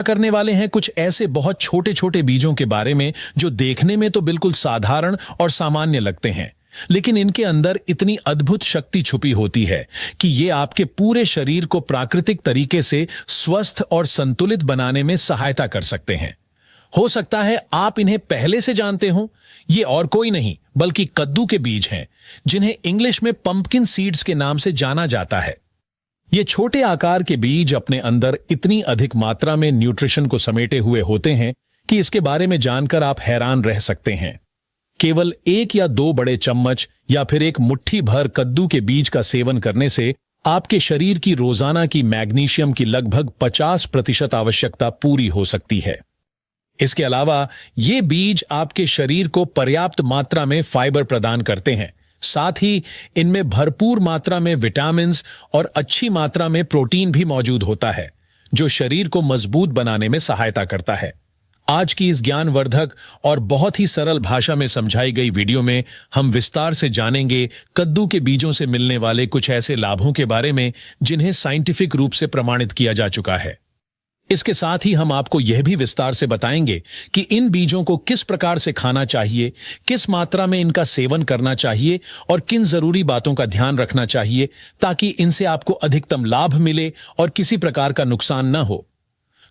करने वाले हैं कुछ ऐसे बहुत छोटे छोटे बीजों के बारे में जो देखने में तो बिल्कुल साधारण और सामान्य लगते हैं, लेकिन इनके अंदर इतनी अद्भुत शक्ति छुपी होती है कि ये आपके पूरे शरीर को प्राकृतिक तरीके से स्वस्थ और संतुलित बनाने में सहायता कर सकते हैं। हो सकता है आप इन्हें पहले से जानते हो। ये और कोई नहीं बल्कि कद्दू के बीज हैं, जिन्हें इंग्लिश में पंपकिन सीड्स के नाम से जाना जाता है। ये छोटे आकार के बीज अपने अंदर इतनी अधिक मात्रा में न्यूट्रिशन को समेटे हुए होते हैं कि इसके बारे में जानकर आप हैरान रह सकते हैं। केवल 1 या 2 बड़े चम्मच या फिर एक मुट्ठी भर कद्दू के बीज का सेवन करने से आपके शरीर की रोजाना की मैग्नीशियम की लगभग 50% आवश्यकता पूरी हो सकती है। इसके अलावा ये बीज आपके शरीर को पर्याप्त मात्रा में फाइबर प्रदान करते हैं। साथ ही इनमें भरपूर मात्रा में विटामिन्स और अच्छी मात्रा में प्रोटीन भी मौजूद होता है, जो शरीर को मजबूत बनाने में सहायता करता है। आज की इस ज्ञानवर्धक और बहुत ही सरल भाषा में समझाई गई वीडियो में हम विस्तार से जानेंगे कद्दू के बीजों से मिलने वाले कुछ ऐसे लाभों के बारे में जिन्हें साइंटिफिक रूप से प्रमाणित किया जा चुका है। इसके साथ ही हम आपको यह भी विस्तार से बताएंगे कि इन बीजों को किस प्रकार से खाना चाहिए, किस मात्रा में इनका सेवन करना चाहिए और किन जरूरी बातों का ध्यान रखना चाहिए ताकि इनसे आपको अधिकतम लाभ मिले और किसी प्रकार का नुकसान न हो।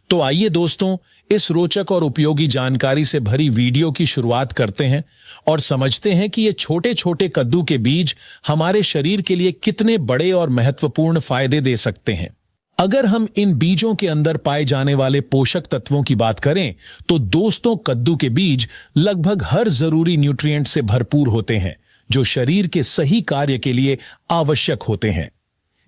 तो आइए दोस्तों, इस रोचक और उपयोगी जानकारी से भरी वीडियो की शुरुआत करते हैं और समझते हैं कि ये छोटे छोटे कद्दू के बीज हमारे शरीर के लिए कितने बड़े और महत्वपूर्ण फायदे दे सकते हैं। अगर हम इन बीजों के अंदर पाए जाने वाले पोषक तत्वों की बात करें तो दोस्तों, कद्दू के बीज लगभग हर जरूरी न्यूट्रिएंट से भरपूर होते हैं जो शरीर के सही कार्य के लिए आवश्यक होते हैं।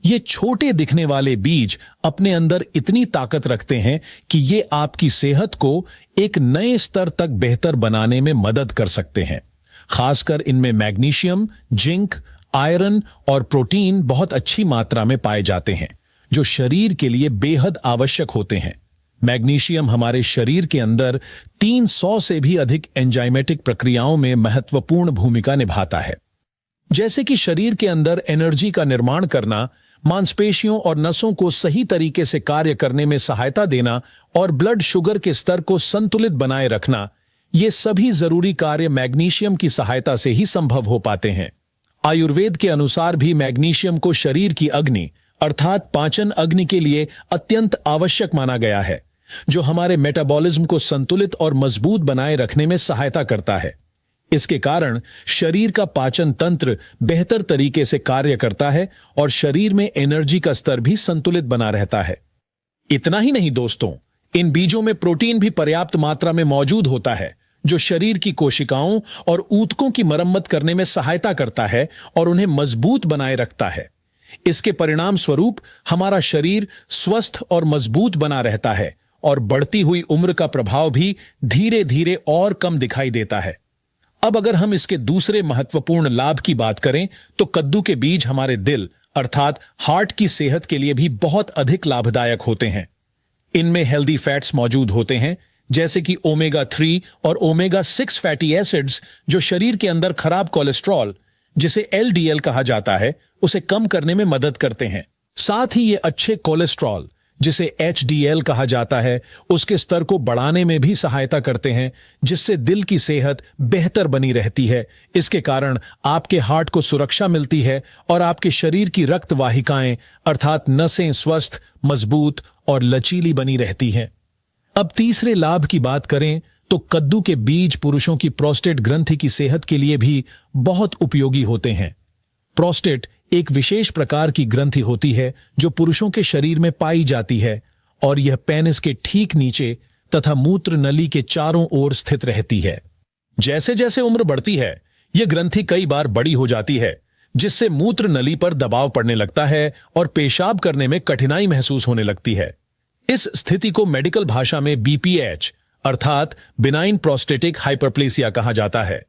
ये छोटे दिखने वाले बीज अपने अंदर इतनी ताकत रखते हैं कि ये आपकी सेहत को एक नए स्तर तक बेहतर बनाने में मदद कर सकते हैं। खासकर इनमें मैग्नीशियम, जिंक, आयरन और प्रोटीन बहुत अच्छी मात्रा में पाए जाते हैं, जो शरीर के लिए बेहद आवश्यक होते हैं। मैग्नीशियम हमारे शरीर के अंदर 300 से भी अधिक एंजाइमेटिक प्रक्रियाओं में महत्वपूर्ण भूमिका निभाता है, जैसे कि शरीर के अंदर एनर्जी का निर्माण करना, मांसपेशियों और नसों को सही तरीके से कार्य करने में सहायता देना और ब्लड शुगर के स्तर को संतुलित बनाए रखना। ये सभी जरूरी कार्य मैग्नीशियम की सहायता से ही संभव हो पाते हैं। आयुर्वेद के अनुसार भी मैग्नीशियम को शरीर की अग्नि अर्थात पाचन अग्नि के लिए अत्यंत आवश्यक माना गया है, जो हमारे मेटाबॉलिज्म को संतुलित और मजबूत बनाए रखने में सहायता करता है। इसके कारण शरीर का पाचन तंत्र बेहतर तरीके से कार्य करता है और शरीर में एनर्जी का स्तर भी संतुलित बना रहता है। इतना ही नहीं दोस्तों, इन बीजों में प्रोटीन भी पर्याप्त मात्रा में मौजूद होता है, जो शरीर की कोशिकाओं और ऊतकों की मरम्मत करने में सहायता करता है और उन्हें मजबूत बनाए रखता है। इसके परिणाम स्वरूप हमारा शरीर स्वस्थ और मजबूत बना रहता है और बढ़ती हुई उम्र का प्रभाव भी धीरे धीरे और कम दिखाई देता है। अब अगर हम इसके दूसरे महत्वपूर्ण लाभ की बात करें तो कद्दू के बीज हमारे दिल अर्थात हार्ट की सेहत के लिए भी बहुत अधिक लाभदायक होते हैं। इनमें हेल्दी फैट्स मौजूद होते हैं, जैसे कि ओमेगा 3 और ओमेगा 6 फैटी एसिड्स, जो शरीर के अंदर खराब कोलेस्ट्रॉल, जिसे LDL कहा जाता है, उसे कम करने में मदद करते हैं। साथ ही ये अच्छे कोलेस्ट्रॉल, जिसे HDL कहा जाता है, उसके स्तर को बढ़ाने में भी सहायता करते हैं, जिससे दिल की सेहत बेहतर बनी रहती है। इसके कारण आपके हार्ट को सुरक्षा मिलती है और आपके शरीर की रक्त वाहिकाएं अर्थात नसें स्वस्थ, मजबूत और लचीली बनी रहती हैं। अब तीसरे लाभ की बात करें तो कद्दू के बीज पुरुषों की प्रोस्टेट ग्रंथि की सेहत के लिए भी बहुत उपयोगी होते हैं। प्रोस्टेट एक विशेष प्रकार की ग्रंथि होती है जो पुरुषों के शरीर में पाई जाती है और यह पेनिस के ठीक नीचे तथा मूत्र नली के चारों ओर स्थित रहती है। जैसे जैसे उम्र बढ़ती है, यह ग्रंथि कई बार बड़ी हो जाती है, जिससे मूत्र नली पर दबाव पड़ने लगता है और पेशाब करने में कठिनाई महसूस होने लगती है। इस स्थिति को मेडिकल भाषा में BPH अर्थात बिनाइन प्रोस्टेटिक हाइपरप्लेसिया कहा जाता है।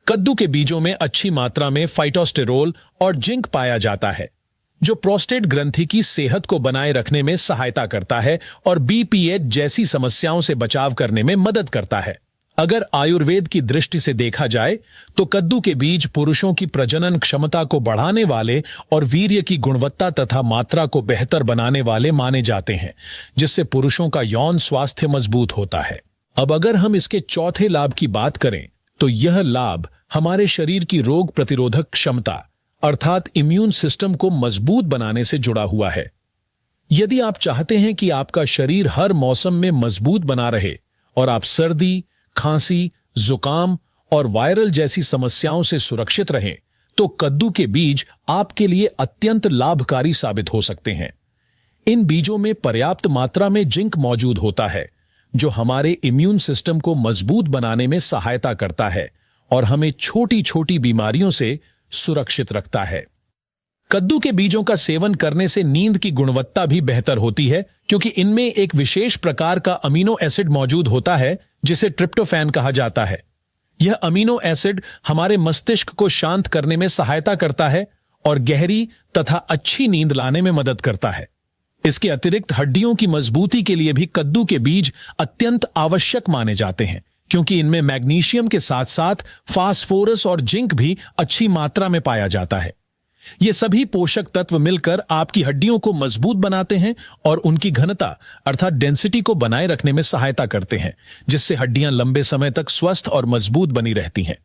कद्दू के बीजों में अच्छी मात्रा में फाइटोस्टेरोल और जिंक पाया जाता है, जो प्रोस्टेट ग्रंथि की सेहत को बनाए रखने में सहायता करता है और BPH जैसी समस्याओं से बचाव करने में मदद करता है। अगर आयुर्वेद की दृष्टि से देखा जाए तो कद्दू के बीज पुरुषों की प्रजनन क्षमता को बढ़ाने वाले और वीर्य की गुणवत्ता तथा मात्रा को बेहतर बनाने वाले माने जाते हैं, जिससे पुरुषों का यौन स्वास्थ्य मजबूत होता है। अब अगर हम इसके चौथे लाभ की बात करें तो यह लाभ हमारे शरीर की रोग प्रतिरोधक क्षमता अर्थात इम्यून सिस्टम को मजबूत बनाने से जुड़ा हुआ है। यदि आप चाहते हैं कि आपका शरीर हर मौसम में मजबूत बना रहे और आप सर्दी, खांसी, जुकाम और वायरल जैसी समस्याओं से सुरक्षित रहें, तो कद्दू के बीज आपके लिए अत्यंत लाभकारी साबित हो सकते हैं। इन बीजों में पर्याप्त मात्रा में जिंक मौजूद होता है, जो हमारे इम्यून सिस्टम को मजबूत बनाने में सहायता करता है और हमें छोटी छोटी बीमारियों से सुरक्षित रखता है। कद्दू के बीजों का सेवन करने से नींद की गुणवत्ता भी बेहतर होती है, क्योंकि इनमें एक विशेष प्रकार का अमीनो एसिड मौजूद होता है जिसे ट्रिप्टोफैन कहा जाता है। यह अमीनो एसिड हमारे मस्तिष्क को शांत करने में सहायता करता है और गहरी तथा अच्छी नींद लाने में मदद करता है। इसके अतिरिक्त हड्डियों की मजबूती के लिए भी कद्दू के बीज अत्यंत आवश्यक माने जाते हैं, क्योंकि इनमें मैग्नीशियम के साथ साथ फास्फोरस और जिंक भी अच्छी मात्रा में पाया जाता है। ये सभी पोषक तत्व मिलकर आपकी हड्डियों को मजबूत बनाते हैं और उनकी घनता अर्थात डेंसिटी को बनाए रखने में सहायता करते हैं, जिससे हड्डियां लंबे समय तक स्वस्थ और मजबूत बनी रहती हैं।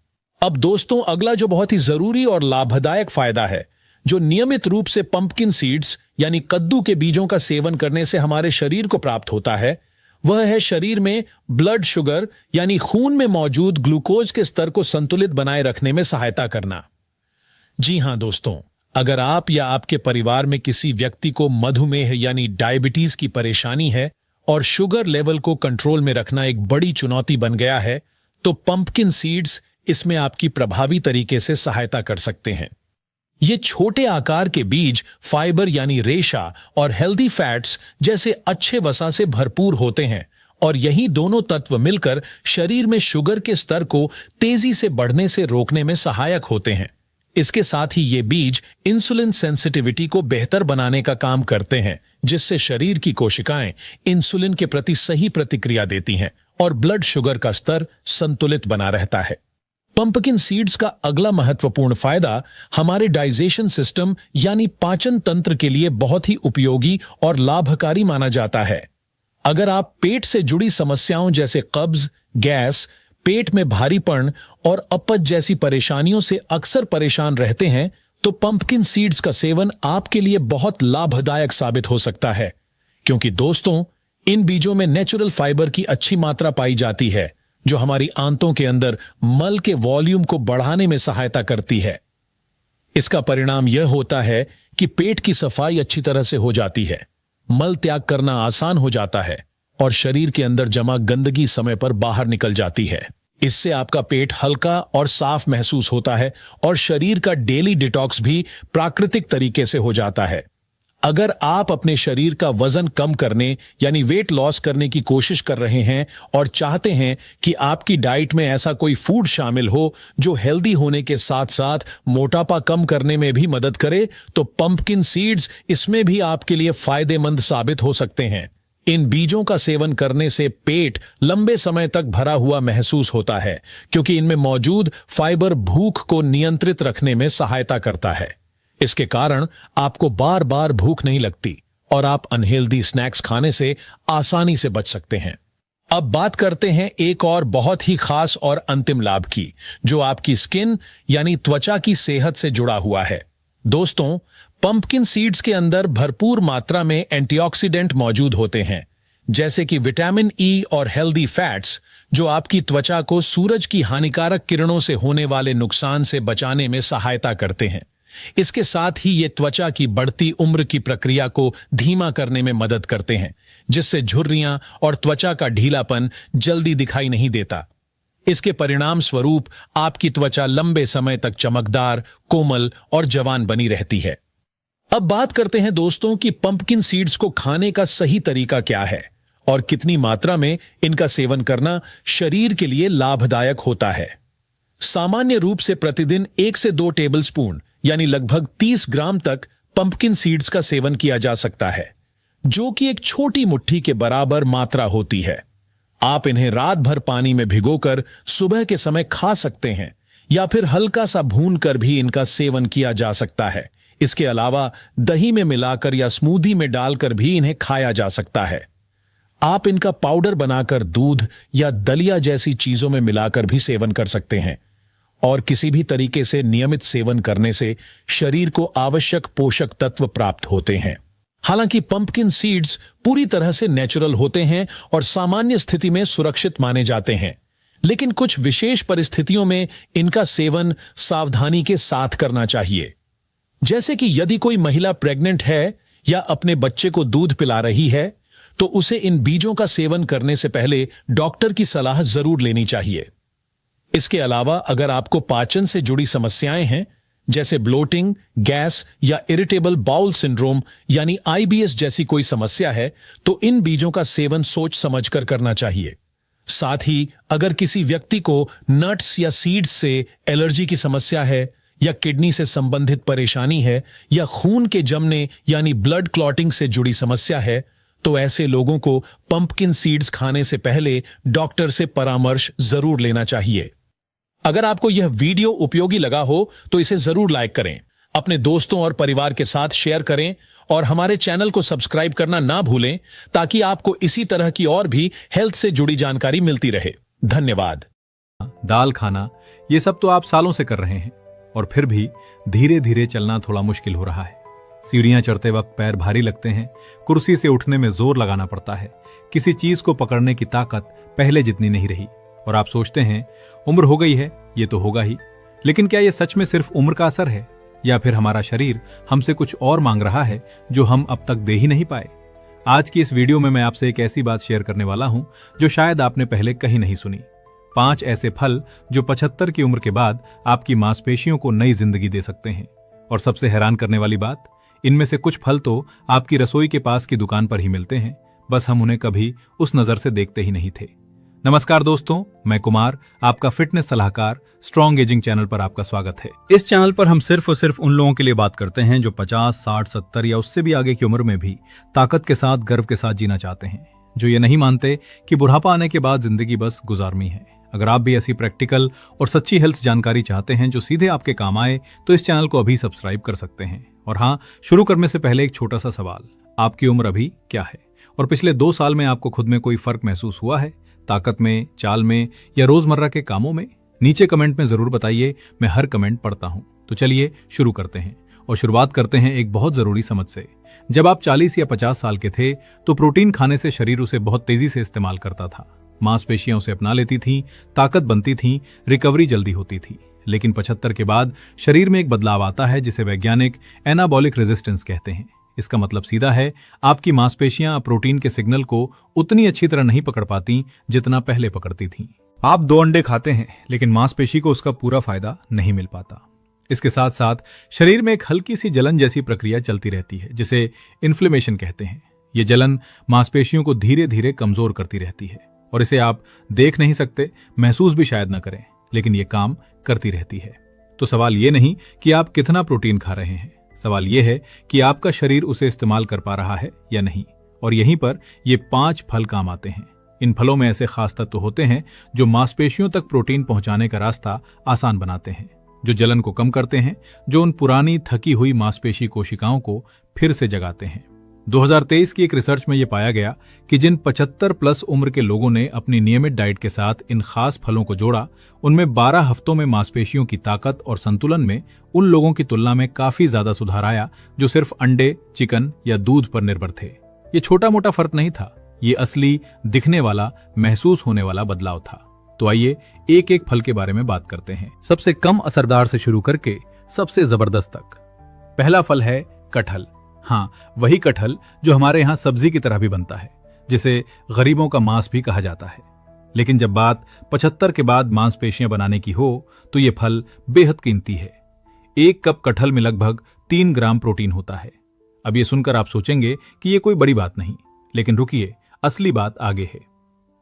अब दोस्तों, अगला जो बहुत ही जरूरी और लाभदायक फायदा है, जो नियमित रूप से पंपकिन सीड्स यानी कद्दू के बीजों का सेवन करने से हमारे शरीर को प्राप्त होता है, वह है शरीर में ब्लड शुगर यानी खून में मौजूद ग्लूकोज के स्तर को संतुलित बनाए रखने में सहायता करना। जी हां दोस्तों, अगर आप या आपके परिवार में किसी व्यक्ति को मधुमेह यानी डायबिटीज की परेशानी है और शुगर लेवल को कंट्रोल में रखना एक बड़ी चुनौती बन गया है, तो पंपकिन सीड्स इसमें आपकी प्रभावी तरीके से सहायता कर सकते हैं। ये छोटे आकार के बीज फाइबर यानी रेशा और हेल्दी फैट्स जैसे अच्छे वसा से भरपूर होते हैं और यही दोनों तत्व मिलकर शरीर में शुगर के स्तर को तेजी से बढ़ने से रोकने में सहायक होते हैं। इसके साथ ही ये बीज इंसुलिन सेंसिटिविटी को बेहतर बनाने का काम करते हैं, जिससे शरीर की कोशिकाएं इंसुलिन के प्रति सही प्रतिक्रिया देती हैं और ब्लड शुगर का स्तर संतुलित बना रहता है। पंपकिन सीड्स का अगला महत्वपूर्ण फायदा हमारे डाइजेशन सिस्टम यानी पाचन तंत्र के लिए बहुत ही उपयोगी और लाभकारी माना जाता है। अगर आप पेट से जुड़ी समस्याओं जैसे कब्ज, गैस, पेट में भारीपन और अपच जैसी परेशानियों से अक्सर परेशान रहते हैं, तो पंपकिन सीड्स का सेवन आपके लिए बहुत लाभदायक साबित हो सकता है, क्योंकि दोस्तों, इन बीजों में नेचुरल फाइबर की अच्छी मात्रा पाई जाती है, जो हमारी आंतों के अंदर मल के वॉल्यूम को बढ़ाने में सहायता करती है। इसका परिणाम यह होता है कि पेट की सफाई अच्छी तरह से हो जाती है, मल त्याग करना आसान हो जाता है और शरीर के अंदर जमा गंदगी समय पर बाहर निकल जाती है। इससे आपका पेट हल्का और साफ महसूस होता है और शरीर का डेली डिटॉक्स भी प्राकृतिक तरीके से हो जाता है। अगर आप अपने शरीर का वजन कम करने यानी वेट लॉस करने की कोशिश कर रहे हैं और चाहते हैं कि आपकी डाइट में ऐसा कोई फूड शामिल हो जो हेल्दी होने के साथ साथ मोटापा कम करने में भी मदद करे, तो पंपकिन सीड्स इसमें भी आपके लिए फायदेमंद साबित हो सकते हैं। इन बीजों का सेवन करने से पेट लंबे समय तक भरा हुआ महसूस होता है, क्योंकि इनमें मौजूद फाइबर भूख को नियंत्रित रखने में सहायता करता है। इसके कारण आपको बार बार भूख नहीं लगती और आप अनहेल्दी स्नैक्स खाने से आसानी से बच सकते हैं। अब बात करते हैं एक और बहुत ही खास और अंतिम लाभ की, जो आपकी स्किन यानी त्वचा की सेहत से जुड़ा हुआ है। दोस्तों, पंपकिन सीड्स के अंदर भरपूर मात्रा में एंटीऑक्सीडेंट मौजूद होते हैं, जैसे कि विटामिन ई और हेल्दी फैट्स, जो आपकी त्वचा को सूरज की हानिकारक किरणों से होने वाले नुकसान से बचाने में सहायता करते हैं। इसके साथ ही ये त्वचा की बढ़ती उम्र की प्रक्रिया को धीमा करने में मदद करते हैं, जिससे झुर्रियां और त्वचा का ढीलापन जल्दी दिखाई नहीं देता। इसके परिणाम स्वरूप आपकी त्वचा लंबे समय तक चमकदार, कोमल और जवान बनी रहती है। अब बात करते हैं दोस्तों कि पंपकिन सीड्स को खाने का सही तरीका क्या है और कितनी मात्रा में इनका सेवन करना शरीर के लिए लाभदायक होता है। सामान्य रूप से प्रतिदिन 1 से 2 टेबलस्पून यानी लगभग 30 ग्राम तक पंपकिन सीड्स का सेवन किया जा सकता है, जो कि एक छोटी मुट्ठी के बराबर मात्रा होती है। आप इन्हें रात भर पानी में भिगोकर सुबह के समय खा सकते हैं या फिर हल्का सा भून कर भी इनका सेवन किया जा सकता है। इसके अलावा दही में मिलाकर या स्मूदी में डालकर भी इन्हें खाया जा सकता है। आप इनका पाउडर बनाकर दूध या दलिया जैसी चीजों में मिलाकर भी सेवन कर सकते हैं और किसी भी तरीके से नियमित सेवन करने से शरीर को आवश्यक पोषक तत्व प्राप्त होते हैं। हालांकि पंपकिन सीड्स पूरी तरह से नेचुरल होते हैं और सामान्य स्थिति में सुरक्षित माने जाते हैं, लेकिन कुछ विशेष परिस्थितियों में इनका सेवन सावधानी के साथ करना चाहिए। जैसे कि यदि कोई महिला प्रेग्नेंट है या अपने बच्चे को दूध पिला रही है तो उसे इन बीजों का सेवन करने से पहले डॉक्टर की सलाह जरूर लेनी चाहिए। इसके अलावा अगर आपको पाचन से जुड़ी समस्याएं हैं जैसे ब्लोटिंग, गैस या इरिटेबल बाउल सिंड्रोम यानी आईबीएस जैसी कोई समस्या है तो इन बीजों का सेवन सोच समझकर करना चाहिए। साथ ही अगर किसी व्यक्ति को नट्स या सीड्स से एलर्जी की समस्या है या किडनी से संबंधित परेशानी है या खून के जमने यानी ब्लड क्लॉटिंग से जुड़ी समस्या है तो ऐसे लोगों को पंपकिन सीड्स खाने से पहले डॉक्टर से परामर्श जरूर लेना चाहिए। अगर आपको यह वीडियो उपयोगी लगा हो तो इसे जरूर लाइक करें, अपने दोस्तों और परिवार के साथ शेयर करें और हमारे चैनल को सब्सक्राइब करना ना भूलें ताकि आपको इसी तरह की और भी हेल्थ से जुड़ी जानकारी मिलती रहे। धन्यवाद। दाल खाना ये सब तो आप सालों से कर रहे हैं और फिर भी धीरे धीरे चलना थोड़ा मुश्किल हो रहा है। सीढ़ियां चढ़ते वक्त पैर भारी लगते हैं, कुर्सी से उठने में जोर लगाना पड़ता है, किसी चीज को पकड़ने की ताकत पहले जितनी नहीं रही और आप सोचते हैं उम्र हो गई है, ये तो होगा ही। लेकिन क्या ये सच में सिर्फ उम्र का असर है या फिर हमारा शरीर हमसे कुछ और मांग रहा है जो हम अब तक दे ही नहीं पाए? आज की इस वीडियो में मैं आपसे एक ऐसी बात शेयर करने वाला हूं जो शायद आपने पहले कहीं नहीं सुनी। 5 ऐसे फल जो 75 की उम्र के बाद आपकी मांसपेशियों को नई जिंदगी दे सकते हैं। और सबसे हैरान करने वाली बात, इनमें से कुछ फल तो आपकी रसोई के पास की दुकान पर ही मिलते हैं, बस हम उन्हें कभी उस नजर से देखते ही नहीं थे। नमस्कार दोस्तों, मैं कुमार, आपका फिटनेस सलाहकार स्ट्रॉन्ग एजिंग चैनल पर आपका स्वागत है। इस चैनल पर हम सिर्फ और सिर्फ उन लोगों के लिए बात करते हैं जो 50, 60, 70 या उससे भी आगे की उम्र में भी ताकत के साथ, गर्व के साथ जीना चाहते हैं, जो ये नहीं मानते कि बुढ़ापा आने के बाद जिंदगी बस गुजारनी है। अगर आप भी ऐसी प्रैक्टिकल और सच्ची हेल्थ जानकारी चाहते हैं जो सीधे आपके काम आए तो इस चैनल को अभी सब्सक्राइब कर सकते हैं। और हाँ, शुरू करने से पहले एक छोटा सा सवाल, आपकी उम्र अभी क्या है और पिछले 2 साल में आपको खुद में कोई फर्क महसूस हुआ है? ताकत में, चाल में या रोजमर्रा के कामों में? नीचे कमेंट में जरूर बताइए, मैं हर कमेंट पढ़ता हूं। तो चलिए शुरू करते हैं और शुरुआत करते हैं एक बहुत जरूरी समझ से। जब आप 40 या 50 साल के थे तो प्रोटीन खाने से शरीर उसे बहुत तेजी से इस्तेमाल करता था, मांसपेशियां उसे अपना लेती थीं, ताकत बनती थी, रिकवरी जल्दी होती थी। लेकिन 75 के बाद शरीर में एक बदलाव आता है जिसे वैज्ञानिक एनाबॉलिक रेजिस्टेंस कहते हैं। इसका मतलब सीधा है, आपकी मांसपेशियां प्रोटीन के सिग्नल को उतनी अच्छी तरह नहीं पकड़ पाती जितना पहले पकड़ती थीं। आप 2 अंडे खाते हैं लेकिन मांसपेशी को उसका पूरा फायदा नहीं मिल पाता। इसके साथ साथ शरीर में एक हल्की सी जलन जैसी प्रक्रिया चलती रहती है जिसे इन्फ्लेमेशन कहते हैं। ये जलन मांसपेशियों को धीरे धीरे कमजोर करती रहती है और इसे आप देख नहीं सकते, महसूस भी शायद न करें, लेकिन ये काम करती रहती है। तो सवाल ये नहीं कि आप कितना प्रोटीन खा रहे हैं, सवाल यह है कि आपका शरीर उसे इस्तेमाल कर पा रहा है या नहीं। और यहीं पर ये 5 फल काम आते हैं। इन फलों में ऐसे खास तत्व होते हैं जो मांसपेशियों तक प्रोटीन पहुंचाने का रास्ता आसान बनाते हैं, जो जलन को कम करते हैं, जो उन पुरानी थकी हुई मांसपेशी कोशिकाओं को फिर से जगाते हैं। 2023 की एक रिसर्च में यह पाया गया कि जिन 75+ उम्र के लोगों ने अपनी नियमित डाइट के साथ इन खास फलों को जोड़ा, उनमें 12 हफ्तों में मांसपेशियों की ताकत और संतुलन में उन लोगों की तुलना में काफी ज्यादा सुधार आया जो सिर्फ अंडे, चिकन या दूध पर निर्भर थे। ये छोटा मोटा फर्क नहीं था, ये असली, दिखने वाला, महसूस होने वाला बदलाव था। तो आइए एक एक फल के बारे में बात करते हैं, सबसे कम असरदार से शुरू करके सबसे जबरदस्त तक। पहला फल है कटहल। हाँ, वही कटहल जो हमारे यहाँ सब्जी की तरह भी बनता है, जिसे गरीबों का मांस भी कहा जाता है। लेकिन जब बात 75 के बाद मांसपेशियां बनाने की हो तो ये फल बेहद कीमती है। 1 कप कटहल में लगभग 3 ग्राम प्रोटीन होता है। अब ये सुनकर आप सोचेंगे कि ये कोई बड़ी बात नहीं, लेकिन रुकिए, असली बात आगे है।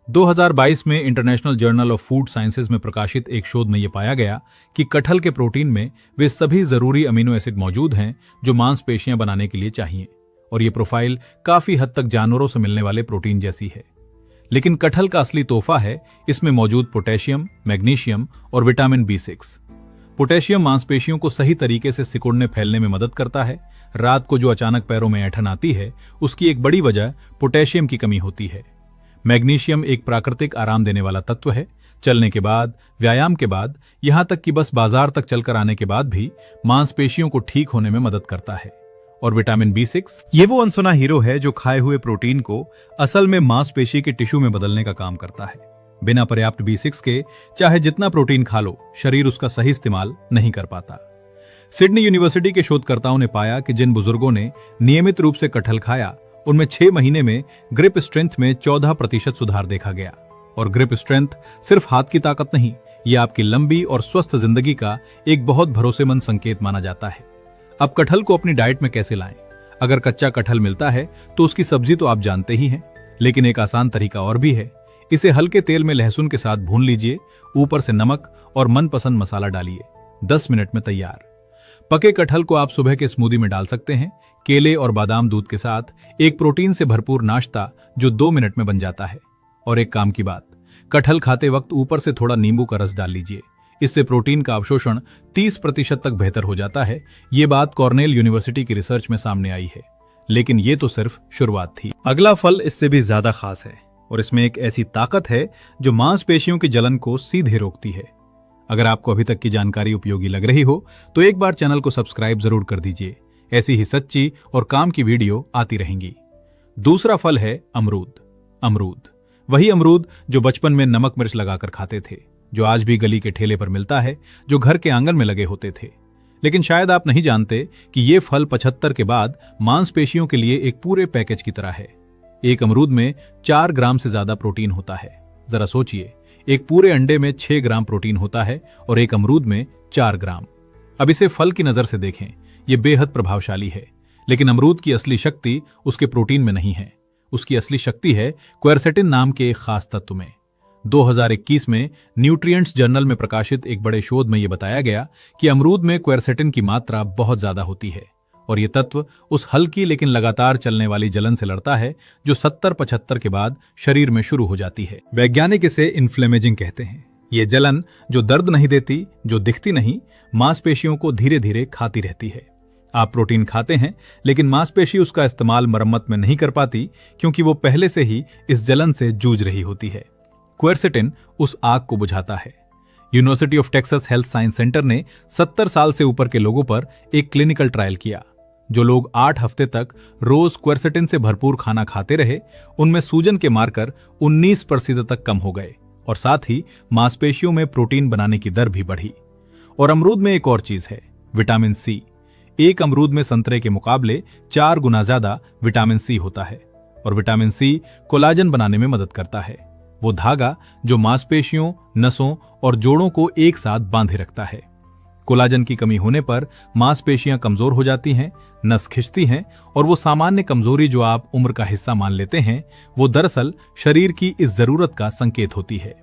2022 में international journal of food sciences में प्रकाशित एक शोध में यह पाया गया कि कटहल के प्रोटीन में वे सभी जरूरी अमीनो एसिड मौजूद हैं जो मांसपेशियां बनाने के लिए चाहिए, और ये प्रोफाइल काफी हद तक जानवरों से मिलने वाले प्रोटीन जैसी है। लेकिन कटहल का असली तोहफा है इसमें मौजूद पोटेशियम, मैग्नीशियम और विटामिन B6। पोटेशियम मांसपेशियों को सही तरीके से सिकुड़ने फैलने में मदद करता है। रात को जो अचानक पैरों में ऐंठन आती है, उसकी एक बड़ी वजह पोटेशियम की कमी होती है। मैग्नीशियम एक प्राकृतिक आराम देने वाला तत्व है। चलने के बाद, व्यायाम के बाद, यहां तक कि बस बाजार तक चलकर आने के बाद भी मांसपेशियों को ठीक होने में मदद करता है। और विटामिन B6, ये वो अनसुना हीरो है जो खाए हुए प्रोटीन को असल में मांसपेशी के टिश्यू में बदलने का काम करता है। बिना पर्याप्त B6 के चाहे जितना प्रोटीन खा लो, शरीर उसका सही इस्तेमाल नहीं कर पाता। सिडनी यूनिवर्सिटी के शोधकर्ताओं ने पाया कि जिन बुजुर्गों ने नियमित रूप से कटहल खाया, उनमें 6 महीने में ग्रिप स्ट्रेंथ में 14% सुधार देखा गया। और ग्रिप स्ट्रेंथ सिर्फ हाथ की ताकत नहीं, ये आपकी लंबी और स्वस्थ जिंदगी का एक बहुत भरोसेमंद संकेत माना जाता है। अब कटहल को अपनी डाइट में कैसे लाएं? अगर कच्चा कटहल मिलता है तो उसकी सब्जी तो आप जानते ही हैं, लेकिन एक आसान तरीका और भी है। इसे हल्के तेल में लहसुन के साथ भून लीजिए, ऊपर से नमक और मनपसंद मसाला डालिए। 10 मिनट में तैयार। पके कटहल को आप सुबह के स्मूदी में डाल सकते हैं, केले और बादाम दूध के साथ एक प्रोटीन से भरपूर नाश्ता जो 2 मिनट में बन जाता है। और एक काम की बात, कटहल खाते वक्त ऊपर से थोड़ा नींबू का रस डाल लीजिए। इससे प्रोटीन का अवशोषण 30% तक बेहतर हो जाता है। ये बात कॉर्नेल यूनिवर्सिटी की रिसर्च में सामने आई है। लेकिन ये तो सिर्फ शुरुआत थी। अगला फल इससे भी ज्यादा खास है और इसमें एक ऐसी ताकत है जो मांसपेशियों की जलन को सीधे रोकती है। अगर आपको अभी तक की जानकारी उपयोगी लग रही हो तो एक बार चैनल को सब्सक्राइब जरूर कर दीजिए। ऐसी ही सच्ची और काम की वीडियो आती रहेंगी। दूसरा फल है अमरूद। अमरूद, वही अमरूद जो बचपन में नमक मिर्च लगाकर खाते थे, जो आज भी गली के ठेले पर मिलता है, जो घर के आंगन में लगे होते थे। लेकिन शायद आप नहीं जानते कि ये फल 75 के बाद मांसपेशियों के लिए एक पूरे पैकेज की तरह है। एक अमरूद में 4 ग्राम से ज्यादा प्रोटीन होता है। जरा सोचिए, एक पूरे अंडे में 6 ग्राम प्रोटीन होता है और एक अमरूद में 4 ग्राम। अब इसे फल की नजर से देखें, यह बेहद प्रभावशाली है। लेकिन अमरूद की असली शक्ति उसके प्रोटीन में नहीं है। उसकी असली शक्ति है क्वेरसेटिन नाम के एक खास तत्व में। 2021 में न्यूट्रिएंट्स जर्नल में प्रकाशित एक बड़े शोध में यह बताया गया कि अमरूद में क्वेरसेटिन की मात्रा बहुत ज्यादा होती है और यह तत्व उस हल्की लेकिन लगातार चलने वाली जलन से लड़ता है जो 70-75 के बाद शरीर में शुरू हो जाती है। वैज्ञानिक इसे इन्फ्लेमेजिंग कहते हैं। ये जलन जो दर्द नहीं देती, जो दिखती नहीं, मांसपेशियों को धीरे धीरे खाती रहती है। आप प्रोटीन खाते हैं लेकिन मांसपेशी उसका इस्तेमाल मरम्मत में नहीं कर पाती क्योंकि वो पहले से ही इस जलन से जूझ रही होती है। क्वेरसेटिन उस आग को बुझाता है। University of Texas health science centre ने 70 साल से ऊपर के लोगों पर एक क्लिनिकल ट्रायल किया। जो लोग 8 हफ्ते तक रोज क्वेरसेटिन से भरपूर खाना खाते रहे, उनमें सूजन के मार्कर 19% तक कम हो गए और साथ ही मांसपेशियों में प्रोटीन बनाने की दर भी बढ़ी। और अमरूद में एक और चीज है, विटामिन सी। एक अमरूद में संतरे के मुकाबले 4 गुना ज्यादा विटामिन सी होता है और विटामिन सी कोलाजन बनाने में मदद करता है, वो धागा जो मांसपेशियों, नसों और जोड़ों को एक साथ बांधे रखता है। कोलाजन की कमी होने पर मांसपेशियां कमजोर हो जाती हैं, नस खिंचती हैं और वो सामान्य कमजोरी जो आप उम्र का हिस्सा मान लेते हैं, वो दरअसल शरीर की इस जरूरत का संकेत होती है।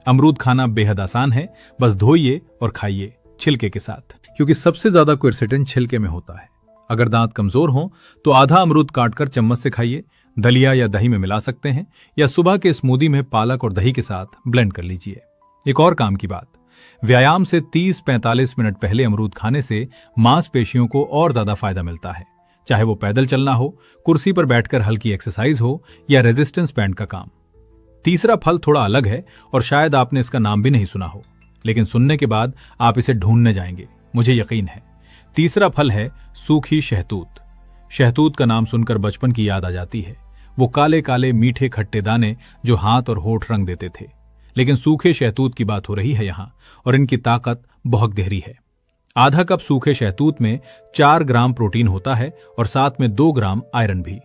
अमरूद खाना बेहद आसान है, बस धोइए और खाइए छिलके के साथ, क्योंकि सबसे ज्यादा क्वेरसेटिन छिलके में होता है। अगर दांत कमजोर हों तो आधा अमरूद काटकर चम्मच से खाइए, दलिया या दही में मिला सकते हैं या सुबह के स्मूदी में पालक और दही के साथ ब्लेंड कर लीजिए। एक और काम की बात, व्यायाम से 30-45 मिनट पहले अमरूद खाने से मांसपेशियों को और ज्यादा फायदा मिलता है, चाहे वो पैदल चलना हो, कुर्सी पर बैठकर हल्की एक्सरसाइज हो या रेजिस्टेंस बैंड का काम। तीसरा फल थोड़ा अलग है और शायद आपने इसका नाम भी नहीं सुना हो, लेकिन सुनने के बाद आप इसे ढूंढने जाएंगे, मुझे यकीन है। तीसरा फल है सूखी शहतूत। शहतूत का नाम सुनकर बचपन की याद आ जाती है, वो काले काले मीठे खट्टे दाने जो हाथ और होठ रंग देते थे। लेकिन सूखे शहतूत की बात हो रही है यहाँ, और इनकी ताकत बहुत गहरी है। आधा कप सूखे शहतूत में 4 ग्राम प्रोटीन होता है और साथ में 2 ग्राम आयरन भी।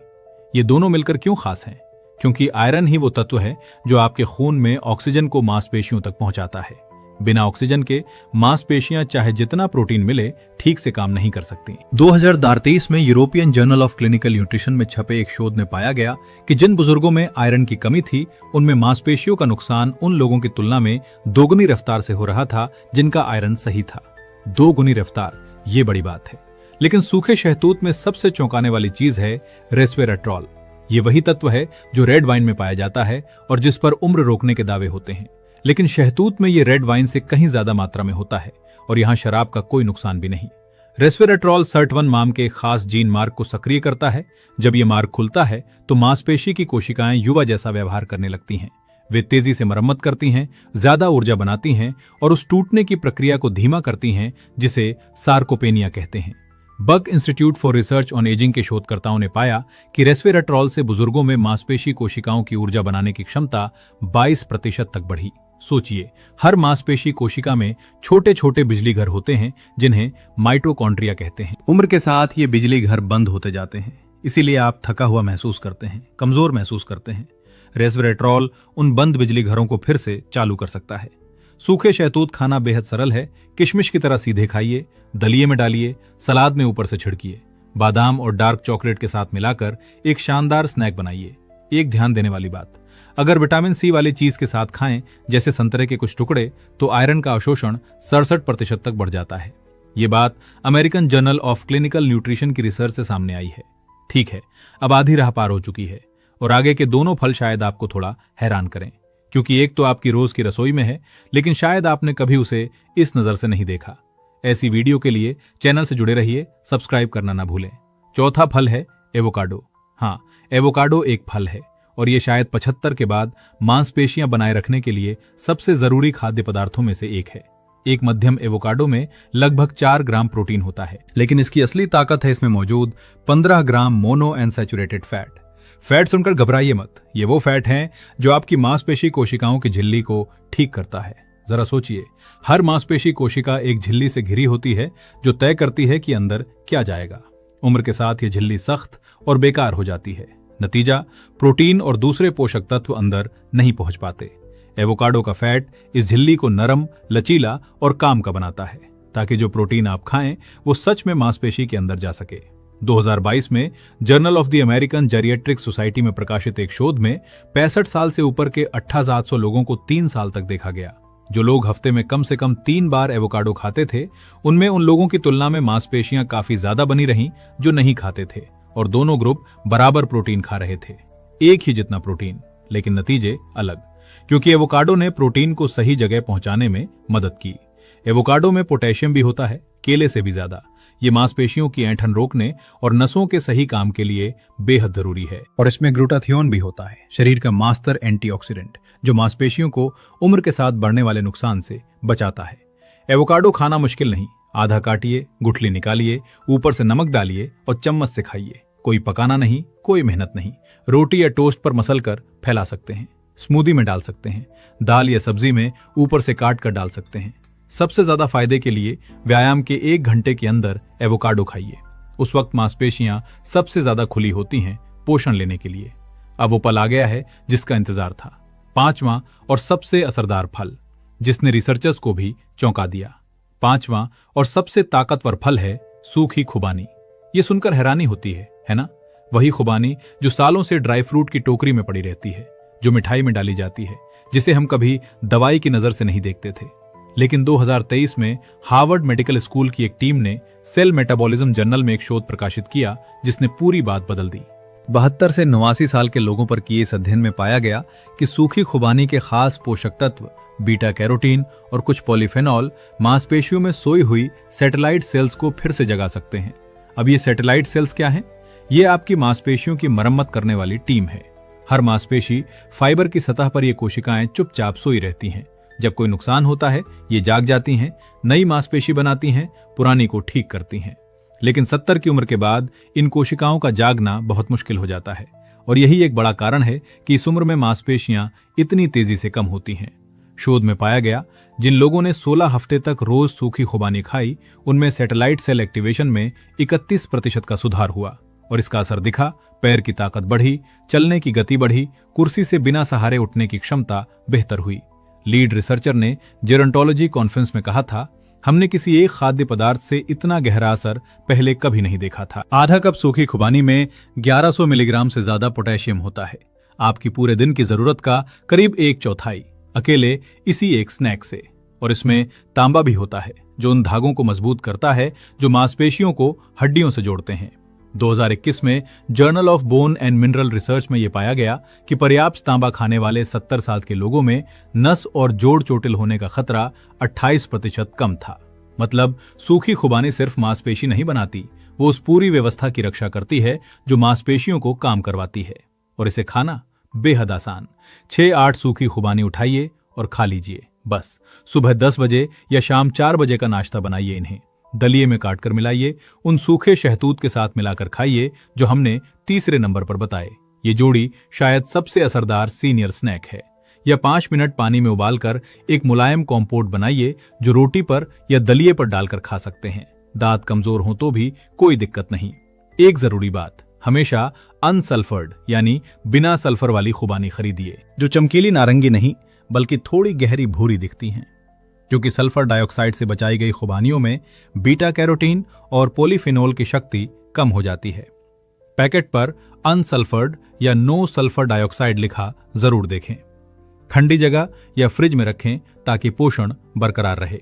ये दोनों मिलकर क्यों खास हैं? क्योंकि आयरन ही वो तत्व है जो आपके खून में ऑक्सीजन को मांसपेशियों तक पहुंचाता है। बिना ऑक्सीजन के मांसपेशियां चाहे जितना प्रोटीन मिले ठीक से काम नहीं कर सकती। 2033 में European journal of clinical nutrition में छपे एक शोध में पाया गया कि जिन बुजुर्गों में आयरन की कमी थी, उनमें मांसपेशियों का नुकसान उन लोगों की तुलना में 2 गुनी रफ्तार से हो रहा था जिनका आयरन सही था। 2 गुनी रफ्तार, ये बड़ी बात है। लेकिन सूखे शहतूत में सबसे चौंकाने वाली चीज है रेस्वेराट्रॉल। ये वही तत्व है जो रेड वाइन में पाया जाता है और जिस पर उम्र रोकने के दावे होते हैं। लेकिन शहतूत में ये रेड वाइन से कहीं ज्यादा मात्रा में होता है और यहाँ शराब का कोई नुकसान भी नहीं। रेस्वेराट्रोल SIRT1 माम के खास जीन मार्ग को सक्रिय करता है। जब ये मार्ग खुलता है तो मांसपेशी की कोशिकाएं युवा जैसा व्यवहार करने लगती हैं। वे तेजी से मरम्मत करती हैं, ज्यादा ऊर्जा बनाती हैं और उस टूटने की प्रक्रिया को धीमा करती हैं जिसे सार्कोपेनिया कहते हैं। Buck institute for research on aging के शोधकर्ताओं ने पाया कि रेस्वेराट्रोल से बुजुर्गों में मांसपेशी कोशिकाओं की ऊर्जा बनाने की क्षमता 22% तक बढ़ी। सोचिए, हर मांसपेशी कोशिका में छोटे छोटे बिजली घर होते हैं जिन्हें माइटोकॉन्ड्रिया कहते हैं। उम्र के साथ ये बिजली घर बंद होते जाते हैं, इसीलिए आप थका हुआ महसूस करते हैं, कमजोर महसूस करते हैं। रेस्वेराट्रोल उन बंद बिजली घरों को फिर से चालू कर सकता है। सूखे शहतूत खाना बेहद सरल है। किशमिश की तरह सीधे खाइए, दलिये में डालिए, सलाद में ऊपर से छिड़किए, बादाम और डार्क चॉकलेट के साथ मिलाकर एक शानदार स्नैक बनाइए। एक ध्यान देने वाली बात, अगर विटामिन सी वाली चीज के साथ खाएं जैसे संतरे के कुछ टुकड़े तो आयरन का अवशोषण 67% तक बढ़ जाता है। ये बात American journal of clinical nutrition की रिसर्च से सामने आई है। ठीक है, अब आधी राह पार हो चुकी है और आगे के दोनों फल शायद आपको थोड़ा हैरान करें, क्योंकि एक तो आपकी रोज की रसोई में है, लेकिन शायद आपने कभी उसे इस नजर से नहीं देखा। ऐसी वीडियो के लिए चैनल से जुड़े रहिए, सब्सक्राइब करना ना भूलें। चौथा फल है एवोकाडो। हाँ, एवोकाडो एक फल है और ये शायद 75 के बाद मांसपेशियां बनाए रखने के लिए सबसे जरूरी खाद्य पदार्थों में से एक है। एक मध्यम एवोकाडो में लगभग 4 ग्राम प्रोटीन होता है, लेकिन इसकी असली ताकत है इसमें मौजूद 15 ग्राम मोनो अनसैचुरेटेड फैट। फैट सुनकर घबराइए मत, ये वो फैट हैं जो आपकी मांसपेशी कोशिकाओं की झिल्ली को ठीक करता है। जरा सोचिए, हर मांसपेशी कोशिका एक झिल्ली से घिरी होती है जो तय करती है कि अंदर क्या जाएगा। उम्र के साथ ये झिल्ली सख्त और बेकार हो जाती है। नतीजा, प्रोटीन और दूसरे पोषक तत्व अंदर नहीं पहुंच पाते। एवोकाडो का फैट इस झिल्ली को नरम, लचीला और काम का बनाता है ताकि जो प्रोटीन आप खाएं वो सच में मांसपेशी के अंदर जा सके। 2022 में journal of the American geriatric society में प्रकाशित एक शोध में 65 साल से ऊपर के 2800 लोगों को 3 साल तक देखा गया। जो लोग हफ्ते में कम से कम 3 बार एवोकाडो खाते थे, उनमें उन लोगों की तुलना में मांसपेशियां काफी ज्यादा बनी रहीं जो नहीं खाते थे, और दोनों ग्रुप बराबर प्रोटीन खा रहे थे, एक ही जितना प्रोटीन, लेकिन नतीजे अलग, क्योंकि एवोकाडो ने प्रोटीन को सही जगह पहुंचाने में मदद की। एवोकाडो में पोटेशियम भी होता है, केले से भी ज्यादा। ये मांसपेशियों की ऐंठन रोकने और नसों के सही काम के लिए बेहद जरूरी है। और इसमें ग्लूटाथियोन भी होता है, शरीर का मास्टर एंटीऑक्सीडेंट, जो मांसपेशियों को उम्र के साथ बढ़ने वाले नुकसान से बचाता है। एवोकाडो खाना मुश्किल नहीं, आधा काटिए, गुठली निकालिए, ऊपर से नमक डालिए और चम्मच से खाइए। कोई पकाना नहीं, कोई मेहनत नहीं। रोटी या टोस्ट पर मसल कर फैला सकते हैं, स्मूदी में डाल सकते हैं, दाल या सब्जी में ऊपर से काट कर डाल सकते हैं। सबसे ज्यादा फायदे के लिए व्यायाम के 1 घंटे के अंदर एवोकाडो खाइए। उस वक्त मांसपेशियां सबसे ज्यादा खुली होती हैं पोषण लेने के लिए। अब वो पल आ गया है जिसका इंतजार था, 5वां और सबसे असरदार फल, जिसने रिसर्चर्स को भी चौंका दिया। 5वां और सबसे ताकतवर फल है सूखी खुबानी। ये सुनकर हैरानी होती है ना? वही खुबानी जो सालों से ड्राई फ्रूट की टोकरी में पड़ी रहती है, जो मिठाई में डाली जाती है, जिसे हम कभी दवाई की नजर से नहीं देखते थे। लेकिन 2023 में हार्वर्ड मेडिकल स्कूल की एक टीम ने सेल मेटाबॉलिज्म जर्नल में एक शोध प्रकाशित किया जिसने पूरी बात बदल दी। 72 से 89 साल के लोगों पर किए इस अध्ययन में पाया गया कि सूखी खुबानी के खास पोषक तत्व बीटा कैरोटीन और कुछ पॉलीफेनॉल मांसपेशियों में सोई हुई सैटेलाइट सेल्स को फिर से जगा सकते हैं। अब ये सैटेलाइट सेल्स क्या हैं? ये आपकी मांसपेशियों की मरम्मत करने वाली टीम है। हर मांसपेशी फाइबर की सतह पर ये कोशिकाएं चुपचाप सोई रहती हैं। जब कोई नुकसान होता है ये जाग जाती हैं, नई मांसपेशी बनाती हैं, पुरानी को ठीक करती हैं। लेकिन 70 की उम्र के बाद इन कोशिकाओं का जागना बहुत मुश्किल हो जाता है और यही एक बड़ा कारण है कि इस उम्र में मांसपेशियां इतनी तेजी से कम होती हैं। शोध में पाया गया, जिन लोगों ने 16 हफ्ते तक रोज सूखी खुबानी खाई, उनमें सैटेलाइट सेल एक्टिवेशन में 31% का सुधार हुआ और इसका असर दिखा। पैर की ताकत बढ़ी, चलने की गति बढ़ी, कुर्सी से बिना सहारे उठने की क्षमता बेहतर हुई। लीड रिसर्चर ने जेरोंटोलॉजी कॉन्फ्रेंस में कहा था, हमने किसी एक खाद्य पदार्थ से इतना गहरा असर पहले कभी नहीं देखा था। आधा कप सूखी खुबानी में 1100 मिलीग्राम से ज्यादा पोटेशियम होता है, आपकी पूरे दिन की जरूरत का करीब 1/4 अकेले इसी एक स्नैक से। और इसमें तांबा भी होता है जो उन धागों को मजबूत करता है जो मांसपेशियों को हड्डियों से जोड़ते हैं। 2021 में journal of bone and mineral research में यह पाया गया कि पर्याप्त तांबा खाने वाले 70 साल के लोगों में नस और जोड़ चोटिल होने का खतरा 28% कम था। मतलब सूखी खुबानी सिर्फ मांसपेशी नहीं बनाती, वो उस पूरी व्यवस्था की रक्षा करती है जो मांसपेशियों को काम करवाती है। और इसे खाना बेहद आसान। 6-8 सूखी खुबानी उठाइए और खा लीजिए। बस सुबह 10 बजे या शाम 4 बजे का नाश्ता बनाइए। इन्हें दलिये में काटकर मिलाइए, उन सूखे शहतूत के साथ मिलाकर खाइए जो हमने तीसरे नंबर पर बताए। ये जोड़ी शायद सबसे असरदार सीनियर स्नैक है। या 5 मिनट पानी में उबालकर एक मुलायम कॉम्पोट बनाइए जो रोटी पर या दलिये पर डालकर खा सकते हैं। दांत कमजोर हो तो भी कोई दिक्कत नहीं। एक जरूरी बात, हमेशा अनसल्फर्ड यानी बिना सल्फर वाली खुबानी खरीदिए, जो चमकीली नारंगी नहीं बल्कि थोड़ी गहरी भूरी दिखती हैं, क्योंकि सल्फर डाइऑक्साइड से बचाई गई खुबानियों में बीटा कैरोटीन और पॉलीफिनोल की शक्ति कम हो जाती है। पैकेट पर अनसल्फर्ड या नो सल्फर डाइऑक्साइड लिखा जरूर देखें। ठंडी जगह या फ्रिज में रखें ताकि पोषण बरकरार रहे।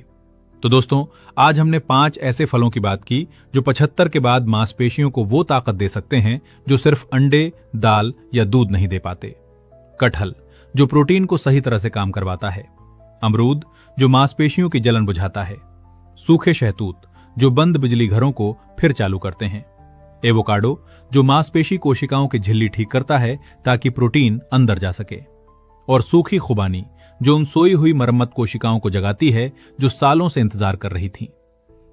तो दोस्तों, आज हमने 5 ऐसे फलों की बात की जो 75 के बाद मांसपेशियों को वो ताकत दे सकते हैं जो सिर्फ अंडे, दाल या दूध नहीं दे पाते। कटहल, जो प्रोटीन को सही तरह से काम करवाता है। अमरूद, जो मांसपेशियों की जलन बुझाता है। सूखे शहतूत, जो बंद बिजली घरों को फिर चालू करते हैं। एवोकाडो, जो मांसपेशी कोशिकाओं की झिल्ली ठीक करता है ताकि प्रोटीन अंदर जा सके। और सूखी खुबानी, जो उन सोई हुई मरम्मत कोशिकाओं को जगाती है जो सालों से इंतजार कर रही थीं।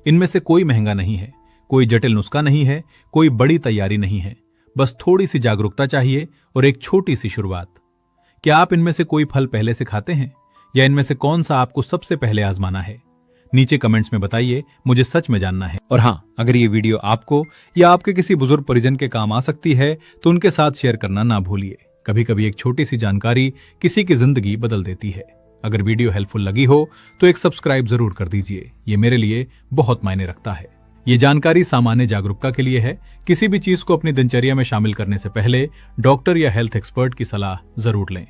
इनमें से कोई महंगा नहीं है, कोई जटिल नुस्खा नहीं है, कोई बड़ी तैयारी नहीं है। बस थोड़ी सी जागरूकता चाहिए और एक छोटी सी शुरुआत। क्या आप इनमें से कोई फल पहले से खाते हैं या इनमें से कौन सा आपको सबसे पहले आजमाना है? नीचे कमेंट्स में बताइए, मुझे सच में जानना है। और हाँ, अगर ये वीडियो आपको या आपके किसी बुजुर्ग परिजन के काम आ सकती है तो उनके साथ शेयर करना ना भूलिए। कभी कभी एक छोटी सी जानकारी किसी की जिंदगी बदल देती है। अगर वीडियो हेल्पफुल लगी हो तो एक सब्सक्राइब जरूर कर दीजिए, ये मेरे लिए बहुत मायने रखता है। ये जानकारी सामान्य जागरूकता के लिए है। किसी भी चीज को अपनी दिनचर्या में शामिल करने से पहले डॉक्टर या हेल्थ एक्सपर्ट की सलाह जरूर लें।